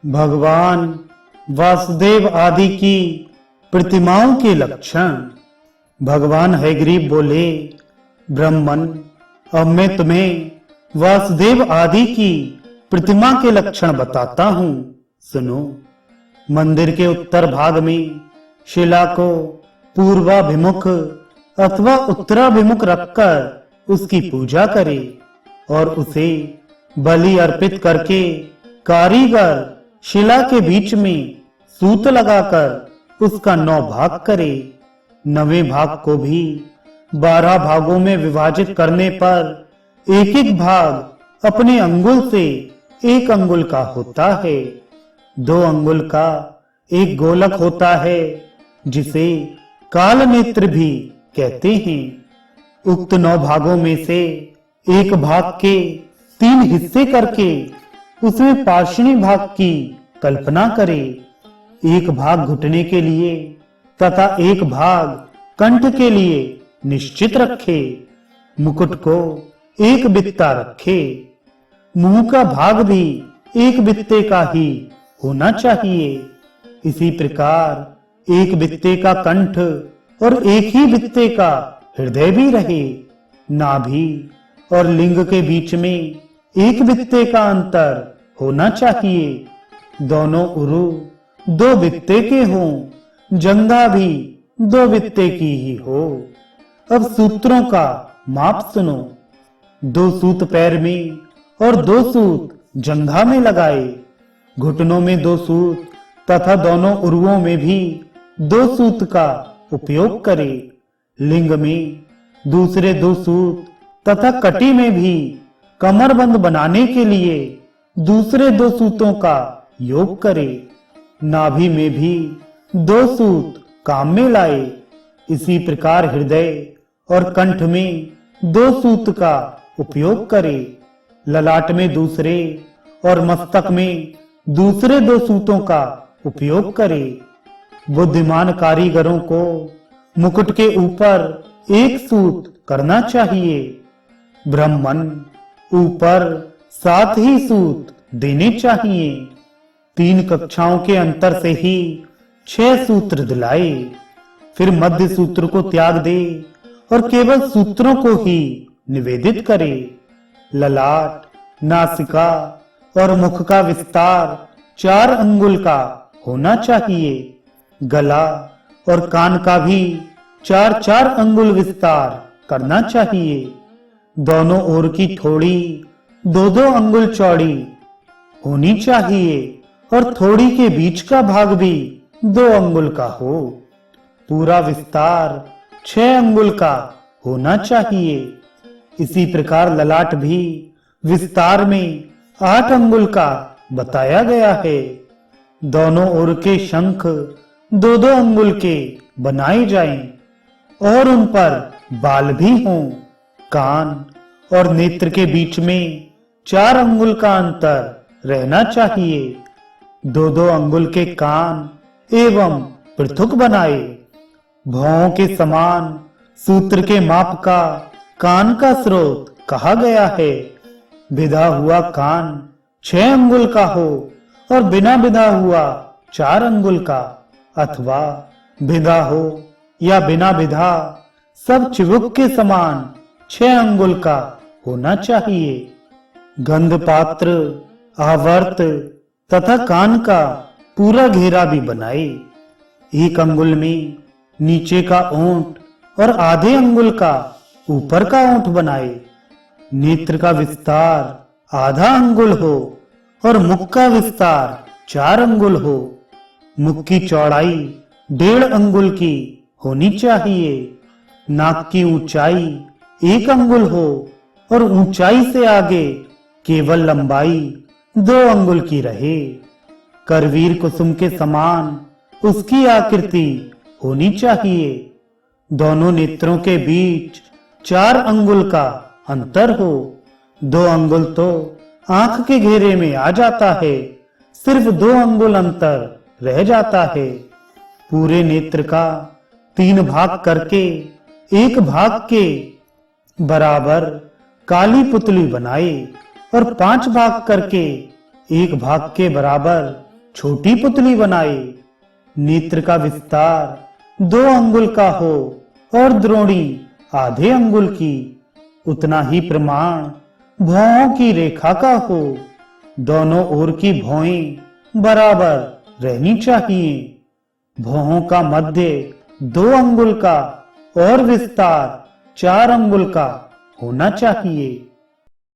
भगवान वासुदेव आदि की प्रतिमाओं के लक्षण। भगवान हयग्रीव बोले, ब्राह्मण, अब मैं तुम्हें वासुदेव आदि की प्रतिमा के लक्षण बताता हूं, सुनो। मंदिर के उत्तर भाग में शिला को पूर्वाभिमुख अथवा उत्तराभिमुख रखकर उसकी पूजा करे और उसे बलि अर्पित करके कारीगर शिला के बीच में सूत लगाकर उसका 9 भाग करे। 9वें भाग को भी 12 भागों में विभाजित करने पर एक एक भाग अपने अंगुल से 1 अंगुल का होता है। 2 अंगुल का एक गोलक होता है जिसे काल नेत्र भी कहते हैं। उक्त 9 भागों में से एक भाग के 3 हिस्से करके उसमें पार्श्वी भाग की कल्पना करे। एक भाग घुटने के लिए तथा एक भाग कंठ के लिए निश्चित रखे। मुकुट को एक बित्ता रखे। मुंह का भाग भी एक बित्ते का ही होना चाहिए। इसी प्रकार एक बित्ते का कंठ और एक ही बित्ते का हृदय भी रहे। नाभि और लिंग के बीच में एक बित्ते का अंतर होना चाहिए। दोनों उरु 2 बित्ते के हों। जंघा भी 2 बित्ते की ही हो। अब सूत्रों का माप सुनो। 2 सूत पैर में और 2 सूत जंघा में लगाए। घुटनों में 2 सूत तथा दोनों उरुओं में भी 2 सूत का उपयोग करे। लिंग में दूसरे 2 सूत तथा कटी में भी कमरबंद बनाने के लिए दूसरे 2 सूतों का योग करे। नाभि में भी 2 सूत काम में लाए। इसी प्रकार हृदय और कंठ में 2 सूत का उपयोग करे। ललाट में दूसरे और मस्तक में दूसरे 2 सूतों का उपयोग करे। बुद्धिमान कारीगरों को मुकुट के ऊपर 1 सूत करना चाहिए। ब्राह्मण, ऊपर 7 ही सूत देने चाहिए। 3 कक्षाओं के अंतर से ही 6 सूत्र दिलाए। फिर मध्य सूत्र को त्याग दे और केवल सूत्रों को ही निवेदित करे। ललाट, नासिका और मुख का विस्तार 4 अंगुल का होना चाहिए। गला और कान का भी 4-4 अंगुल विस्तार करना चाहिए। दोनों ओर की थोड़ी 2-2 अंगुल चौड़ी होनी चाहिए और थोड़ी के बीच का भाग भी 2 अंगुल का हो। पूरा विस्तार 6 अंगुल का होना चाहिए। इसी प्रकार ललाट भी विस्तार में 8 अंगुल का बताया गया है। दोनों ओर के शंख 2-2 अंगुल के बनाए जाएं और उन पर बाल भी हों। कान और नेत्र के बीच में 4 अंगुल का अंतर रहना चाहिए। 2-2 अंगुल के कान एवं पृथुक बनाए। भौं के समान सूत्र के माप का कान का स्रोत कहा गया है। बिधा हुआ कान 6 अंगुल का हो और बिना बिधा हुआ 4 अंगुल का, अथवा बिधा हो या बिना बिधा सब चिबुक के समान 6 अंगुल का होना चाहिए। गंध पात्र, आवर्त तथा कान का पूरा घेरा भी बनाए। 1 अंगुल में नीचे का ओंठ और आधे अंगुल का ऊपर का ओंठ बनाए। नेत्र का विस्तार आधा अंगुल हो और मुख का विस्तार 4 अंगुल हो। मुख की चौड़ाई 1.5 अंगुल की होनी चाहिए। नाक की ऊंचाई 1 अंगुल हो और ऊंचाई से आगे केवल लंबाई 2 अंगुल की रहे। करवीर कुसुम के समान उसकी आकृति होनी चाहिए। दोनों नेत्रों के बीच 4 अंगुल का अंतर हो। 2 अंगुल तो आंख के घेरे में आ जाता है, सिर्फ 2 अंगुल अंतर रह जाता है। पूरे नेत्र का 3 भाग करके 1 भाग के बराबर काली पुतली बनाए और 5 भाग करके 1 भाग के बराबर छोटी पुतली बनाए। नेत्र का विस्तार 2 अंगुल का हो और द्रोणी आधे अंगुल की। उतना ही प्रमाण भौहों की रेखा का हो। दोनों ओर की भौएं बराबर रहनी चाहिए। भौहों का मध्य 2 अंगुल का और विस्तार 4 अंगुल का होना चाहिए।